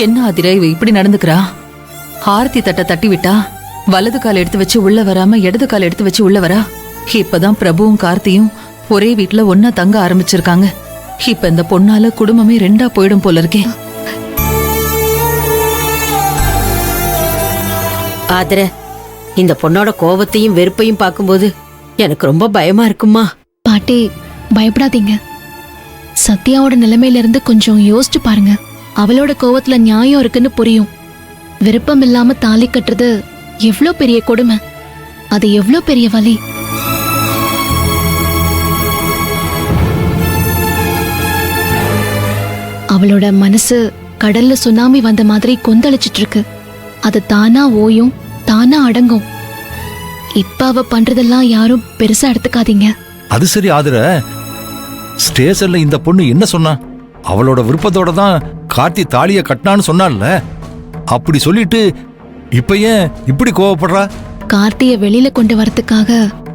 என்ன ஆதிரா இவ இப்படி நடந்துக்கிறா? ஆரத்தி தட்டை தட்டி விட்டா வலது கால் எடுத்து வச்சு உள்ள வராம இடது கால் எடுத்து வச்சு உள்ள வரா. இப்பதான் பிரபுவும் கார்த்தியும் ஒரே வீட்டுல ஒன்னா தங்க ஆரம்பிச்சிருக்காங்க. இப்ப இந்த பொண்ணால குடும்பமே ரெண்டா போயிடும் போல இருக்கே. ஆதிர, இந்த பொண்ணோட கோபத்தையும் வெறுப்பையும் பார்க்கும்போது எனக்கு ரொம்ப பயமா இருக்குமா. பாட்டி, பயப்படாதீங்க. சத்யாவோட நிலைமையில இருந்து கொஞ்சம் யோசிச்சு பாருங்க. அவளோட கோவத்துல நியாயம் இருக்குன்னு புரியும். விருப்பம் இல்லாம தாலி கட்டுறது எவ்ளோ பெரிய கொடுமை, அது எவ்ளோ பெரிய வலி. அவளோட மனசு கடல்ல சுனாமி வந்த மாதிரி கொந்தளிச்சிட்டு இருக்கு. அது தானா ஓயும், தானா அடங்கும். இப்ப அவ பண்றதெல்லாம் யாரும் பெருசா எடுத்துக்காதீங்க. அது சரி ஆதிர, ஸ்டேஷன்ல இந்த பொண்ணு என்ன சொன்னா? அவளோட விருப்பத்தோட தான் கார்த்தி தாலிய கட்டினான்னு சொன்னால. அப்படி சொல்லிட்டு இப்ப ஏன் இப்படி கோவப்படுறா? கார்த்திய வெளியில கொண்டு வரதுக்காக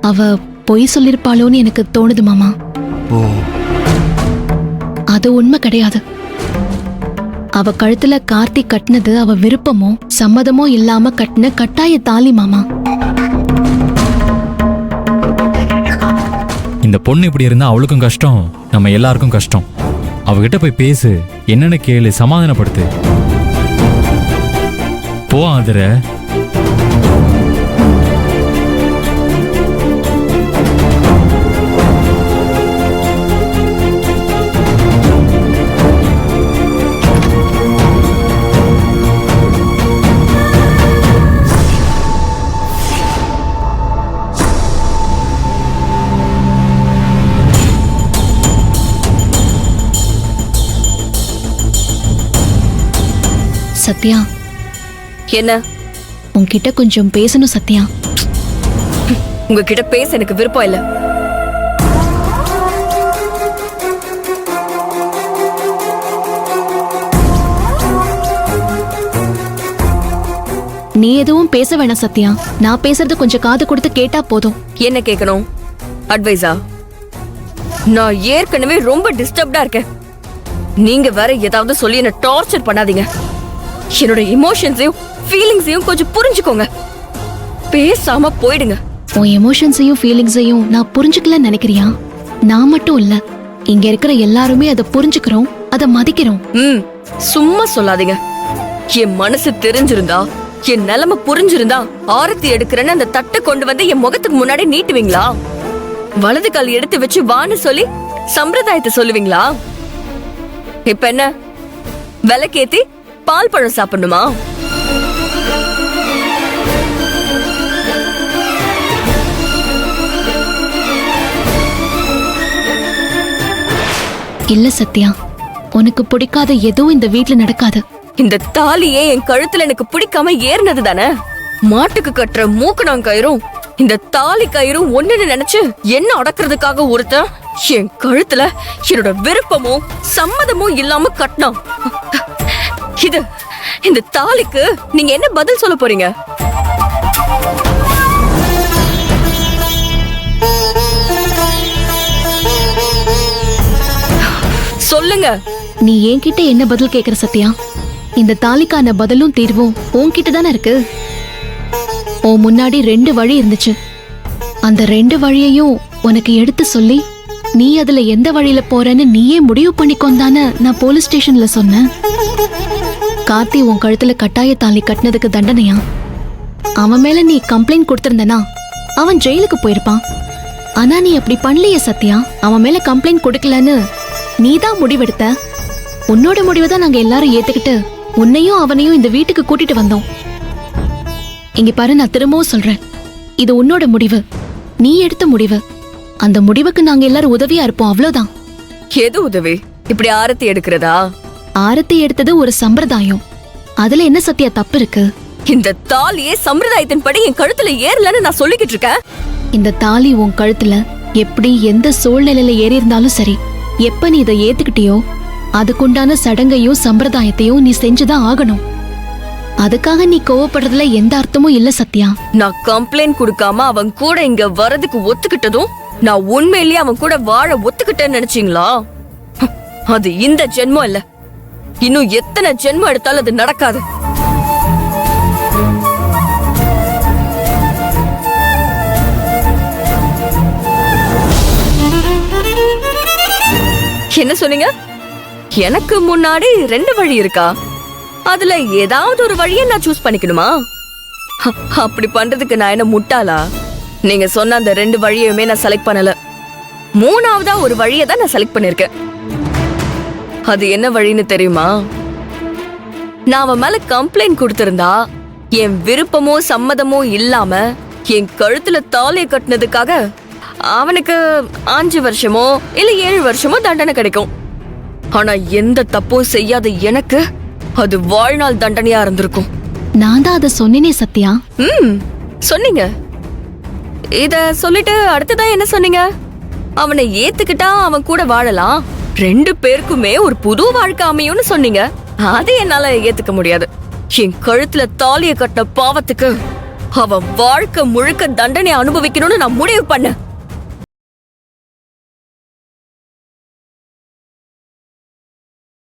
அவ பொய் சொல்லிருப்பாளோன்னு எனக்கு தோணுது மாமா. ஓ, அது உண்மை கிடையாது. அவ கழுத்துல கார்த்தி கட்டினது அவ விருப்பமோ சம்மதமோ இல்லாம கட்டின கட்டாய தாலி மாமா. இந்த பொண்ணு இப்படி இருந்தா அவளுக்கும் கஷ்டம், நம்ம எல்லாருக்கும் கஷ்டம். அவகிட்ட போய் பேசு, என்னன்னு கேளு, சமாதானப்படுத்து. போ ஆதிர. சத்யா, என்ன? உன்கிட்ட கொஞ்சம் பேசணும் சத்யா. உங்ககிட்ட பேச எனக்கு விருப்பம் இல்ல. நீ எதுவும் பேச வேணாம் சத்யா. நான் பேசுறது கொஞ்சம் காது கொடுத்து கேட்டா போதும். என்ன கேட்கணும்? அட்வைஸா? நான் ஏற்கனவே ரொம்ப டிஸ்டர்ப்டா இருக்கேன். நீங்க வேற ஏதாவது சொல்லி என்ன டார்ச்சர் பண்ணாதீங்க. என்னோட இமோஷன்ஸையும் ஃபீலிங்ஸையும் கொஞ்சம் புரிஞ்சுக்கோங்க. பேசாம போயிடுங்க. உன் எமோஷன்ஸையும் ஃபீலிங்ஸையும் நான் புரிஞ்சுக்கலன்னு நினைக்கிறியா? நான் மட்டும் இல்ல, இங்க இருக்கிற எல்லாருமே அதை புரிஞ்சுக்கிறோம், அதை மதிக்கிறோம். சும்மா சொல்லாதீங்க. என் மனசு தெரிஞ்சிருந்தா, என் நிலைமை புரிஞ்சிருந்தா ஆரத்தி எடுக்கிறேன்னு அந்த தட்டை கொண்டு வந்து என் முகத்துக்கு முன்னாடி நீட்டுவீங்களா? வலது கால் எடுத்து வச்சு வான்னு சொல்லி சம்பிரதாயத்தை சொல்லுவீங்களா? இப்ப என்ன, விளக்கேத்தி பால் பழம் சாப்பிடணுமா? இல்ல சத்யா, உனக்கு பிடிக்காத எதுவும் இந்த வீட்ல நடக்காது. இந்த தாலியே என் கழுத்துல எனக்கு பிடிக்காம ஏறினது தானே. மாட்டுக்கு கட்டுற மூக்கணாங்கயிறும் இந்த தாலி கயிறும் ஒண்ணுன்னு நினைச்சு என்ன அடக்குறதுக்காக ஒருத்தன் என் கழுத்துல என்னோட விருப்பமும் சம்மதமும் இல்லாம கட்டினான். இந்த தாலிக்கு நீங்க என்ன பதில் சொல்ல போறீங்க? சொல்லுங்க. நீ என்கிட்ட என்ன பதில் கேக்குற சத்யா? இந்த தாலிக்கான பதிலும் தீர்வும் உன்கிட்ட தானே இருக்கு. உன் முன்னாடி 2 வழி இருந்துச்சு. அந்த 2 வழியையும் உனக்கு எடுத்து சொல்லி நீ அதுல எந்த வழியில போறன்னு நீயே முடிவு பண்ணிக்கொண்டான நான் போலீஸ் ஸ்டேஷன்ல சொன்னேன். கார்த்தி உன் கழுத்துல கட்டாய தாலி கட்டினதுக்கு தண்டனையா? அவன் மேல நீ கம்ப்ளைண்ட் கொடுத்திருந்தனா அவன் ஜெயிலுக்கு போயிருப்பான். ஆனா நீ அப்படி பண்ணலையே சத்யா. அவன் மேல கம்ப்ளைண்ட் கொடுக்கலன்னு நீதான் முடிவெடுத்த. உன்னோட முடிவை தான் நாங்க எல்லாரும் ஏத்துக்கிட்டு உன்னையும் அவனையும் இந்த வீட்டுக்கு கூட்டிட்டு வந்தோம். இங்க பாரு, நான் திரும்பவும் சொல்றேன், இது உன்னோட முடிவு, நீ எடுத்த முடிவு. அந்த முடிவுக்கு நாங்க எல்லாரும் உதவியா இருப்போம், அவ்வளவுதான். எது உதவி? இப்படி ஆரத்தி எடுக்கிறதா? ஆரத்தி எடுத்தது ஒரு சம்பிரதாயம், அதுல என்ன சத்யா தப்பு இருக்கு? இந்த தாலியே சம்பிரதாயத்தின் படி என் கழுத்துல ஏறலன்னு நான் சொல்லிக்கிட்டு இருக்கேன். இந்த தாலி உன் கழுத்துல எப்படி எந்த சூழ்நிலையில ஏறி இருந்தாலும் சரி, எப்ப நீ இதை ஏத்துக்கிட்டியோ அதுக்குண்டான சடங்கையும் சம்பிரதாயத்தையும் நீ செஞ்சுதான் ஆகணும். அதுக்காக நீ கோவப்படுறதுல எந்த அர்த்தமும் இல்ல சத்யா. நான் கம்ப்ளைண்ட் கொடுக்காம அவன் கூட இங்க வரதுக்கு ஒத்துக்கிட்டதும் நான் உண்மையிலேயே அவன் கூட வாழ ஒத்துக்கிட்டேன்னு நினைச்சீங்களா? அது இந்த ஜென்மம் இல்ல, இன்னும் எத்தனை ஜென்மம் எடுத்தாலும் அது நடக்காது. என்ன சொன்னீங்க? எனக்கு முன்னாடி 2 வழி இருக்கா? அதுல ஏதாவது ஒரு வழியை நான் சூஸ் பண்ணிக்கணுமா? அப்படி பண்றதுக்கு நான் என்ன முட்டாளா? நீங்க சொன்ன அந்த 2 வழியுமே நான் செலக்ட் பண்ணல. 3ஆவதா ஒரு வழியை தான் நான் செலக்ட் பண்ணிருக்கேன். அது என்ன வழின்னு தெரியுமா? நான் அவன் மேல கம்ப்ளைண்ட் கொடுத்திருந்தா என் விருப்பமோ சம்மதமோ இல்லாம என் கழுத்துல தாலியை கட்டினதுக்காக அவனுக்கு 5 வருஷமோ இல்ல 7 வருஷமோ தண்டனை கிடைக்கும். ஆனா எந்த தப்பும் செய்யாத எனக்கு அது வாழ்நாள் தண்டனையா இருந்திருக்கும். நான் தான் அதை சொன்னேனே சத்யா. சொன்னீங்க. இத சொல்லிட்டு அடுத்ததான் என்ன சொன்னீங்க? அவனை ஏத்துக்கிட்டா அவன் கூட வாழலாம், 2 பேருக்குமே ஒரு புது வாழ்க்கை அமையும்னு சொன்னீங்க. அது என்னால ஏத்துக்க முடியாது. என் கழுத்துல தாலியை கட்டின பாவத்துக்கு அவன் வாழ்க்கை முழுக்க தண்டனை அனுபவிக்கணும்னு நான் முடிவு பண்ணேன்.